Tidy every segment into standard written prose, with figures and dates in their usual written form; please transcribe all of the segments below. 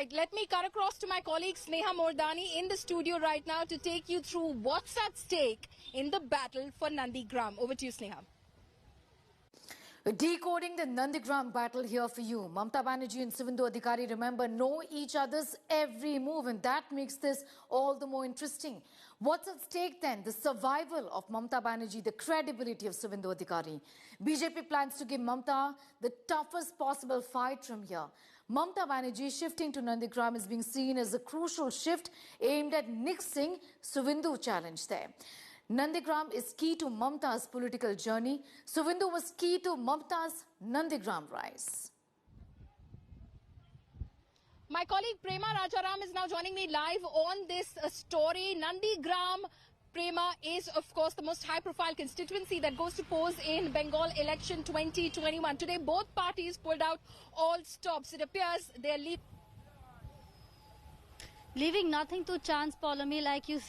Right, let me cut across to my colleague Sneha Mordani in the studio right now to take you through what's at stake in the battle for Nandigram. Over to you, Sneha. Decoding the Nandigram battle here for you. Mamata Banerjee and Suvendu Adhikari, remember, know each other's every move, and that makes this all the more interesting. What's at stake then? The survival of Mamata Banerjee, the credibility of Suvendu Adhikari. BJP plans to give Mamata the toughest possible fight from here. Mamata Banerjee shifting to Nandigram is being seen as a crucial shift aimed at nixing Suvendu challenge there. Nandigram is key to Mamata's political journey. Suvendu was key to Mamata's Nandigram rise. My colleague Prema Rajaram is now joining me live on this story. Nandigram, Prema, is of course the most high-profile constituency that goes to polls in Bengal election 2021. Today, both parties pulled out all stops. It appears they are leaving nothing to chance, Paulami. Like you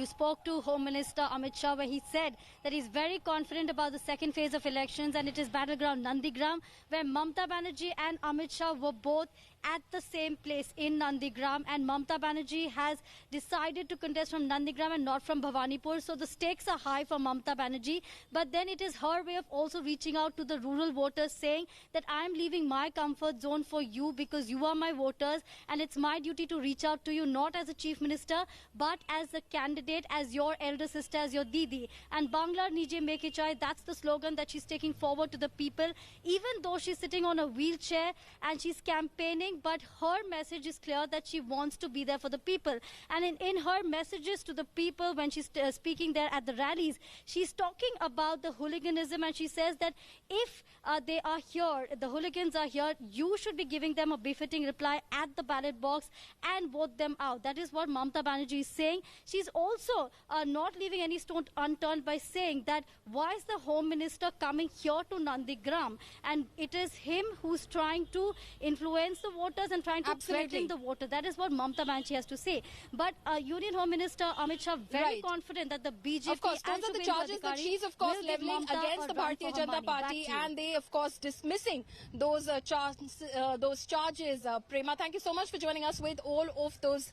spoke to Home Minister Amit Shah, where he said that he's very confident about the second phase of elections, and it is battleground Nandigram, where Mamata Banerjee and Amit Shah were both at the same place in Nandigram, and Mamata Banerjee has decided to contest from Nandigram and not from Bhawanipur. So the stakes are high for Mamata Banerjee, but then it is her way of also reaching out to the rural voters, saying that I am leaving my comfort zone for you because you are my voters, and it's my duty to reach out to you, not as a chief minister, but as a candidate, as your elder sister, as your Didi. And Bangla Nije Meke Chai, that's the slogan that she's taking forward to the people, even though she's sitting on a wheelchair and she's campaigning. But her message is clear that she wants to be there for the people. And in her messages to the people, when she's speaking there at the rallies, she's talking about the hooliganism, and she says that if they are here, the hooligans are here, you should be giving them a befitting reply at the ballot box and vote them out. That is what Mamata Banerjee is saying. She's also not leaving any stone unturned by saying that why is the Home Minister coming here to Nandigram? And it is him who's trying to influence the voters and trying to threaten the voter. That is what Mamata Banerjee has to say. But Union Home Minister Amit Shah very confident that the BJP, of course, those are the charges that she's of course levelling against the Bharatiya Janata Party, and they of course dismissing those charges. Prema, thank you so much for joining us with all of those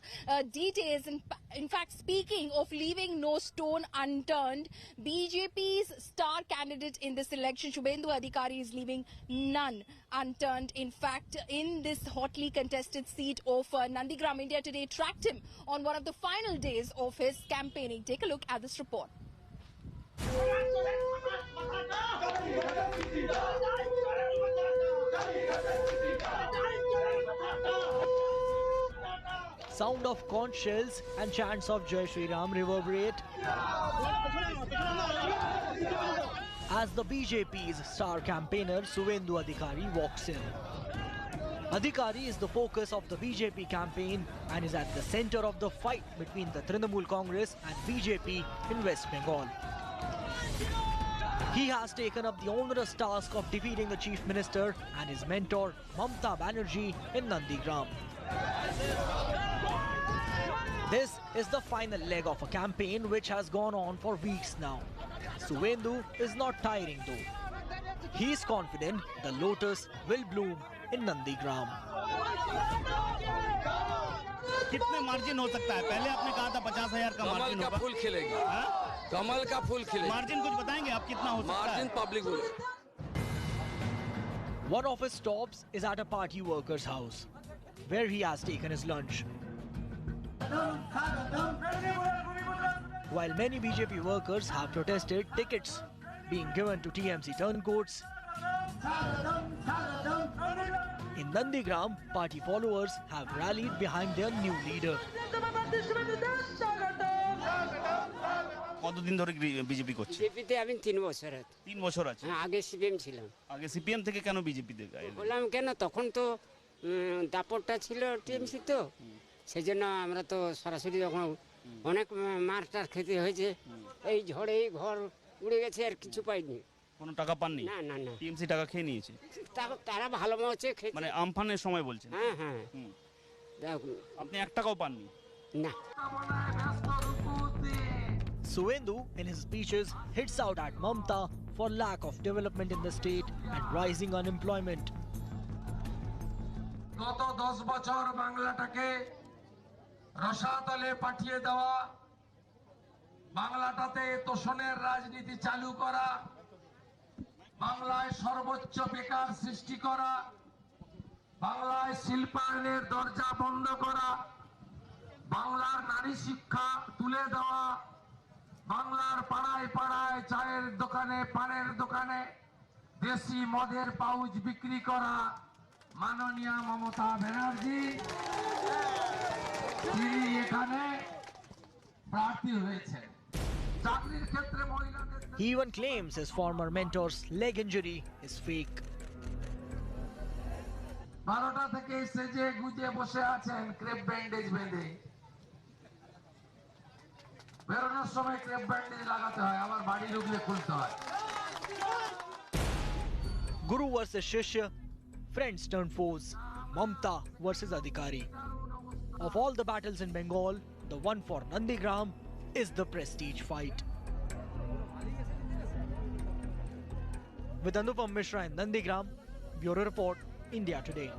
details. In fact, speaking of leaving no stone unturned, BJP's star candidate in this election, Suvendu Adhikari, is leaving none unturned. In fact, in this hotly contested seat of Nandigram, India Today tracked him on one of the final days of his campaigning. Take a look at this report. Sound of conch shells and chants of Jai Shri Ram reverberate as the BJP's star campaigner Suvendu Adhikari walks in. Adhikari is the focus of the BJP campaign and is at the center of the fight between the Trinamool Congress and BJP in West Bengal. He has taken up the onerous task of defeating the Chief Minister and his mentor Mamata Banerjee in Nandigram. This is the final leg of a campaign which has gone on for weeks now. Suvendu is not tiring though. He is confident the lotus will bloom in Nandigram. कितने margin हो सकता है? पहले आपने कहा था 50,000 का margin होगा। कमल का फूल खिलेगा। कमल का फूल खिलेगा। मार्जिन कुछ बताएंगे आप कितना हो सकता है? मार्जिन पब्लिक बोले। One of his stops is at a party worker's house, where he has taken his lunch. While many BJP workers have protested tickets being given to TMC turncoats, in Nandigram, party followers have rallied behind their new leader. কতদিন ধরে BJP করছে? বিজেপিতে আমি 3 বছর। 3 বছর আছে? হ্যাঁ, আগে সিপিএম ছিলাম। আগে সিপিএম থেকে কেন বিজেপিতে গেলেন? বললাম কেন, তখন তো দাপটটা ছিল টিএমসি, তো সেজন্য আমরা তো সরাসরি যখন অনেক মারটার খেতে হয়েছে, এই ঝড়ে ঘর উড়ে গেছে, আর কিছু পাইনি। কোনো টাকা পাননি? না না না, টিএমসি টাকা খেয়ে নিয়েছে। তারা ভালো মতো খেয়ে, মানে আমফানের সময় বলছেন? হ্যাঁ হ্যাঁ। আপনি 1 টাকাও পাননি? না। Suvendu, in his speeches, hits out at Mamata for lack of development in the state and rising unemployment. গত 10 বছর বাংলাটাকে রসাতলে পাঠিয়ে দেওয়া, বাংলাটাতে তোষণের রাজনীতি চালু করা, বাংলায় সর্বোচ্চ বেকার সৃষ্টি করা, বাংলায় শিল্পায়নের দরজা বন্ধ করা, বাংলার নারী শিক্ষা তুলে দেওয়া, বাংলার পাড়ায় পাড়ায় চায়ের দোকানে পানের দোকানে দেশি মদের পাউচ বিক্রি করা মাননীয় মমতা ব্যানার্জি তিনি এখানে প্রার্থী হয়েছেন। চাকরির ক্ষেত্রে মহিলাদের He even claims his former mentor's leg injury is fake. 12টা থেকে সেজে গুজে বসে আছেন ক্রেপ ব্যান্ডেজ বেঁধে, বেরোনোর সময় ক্রেপ ব্যান্ডেজ লাগাতে হয়, আবার বাড়ি ঢুকলে খুলতে হয়। Guru versus Shishya, friends turn foes, Mamta versus Adhikari. Of all the battles in Bengal, the one for Nandigram is the prestige fight. With Anupam Mishra in Nandigram, Bureau Report, India Today.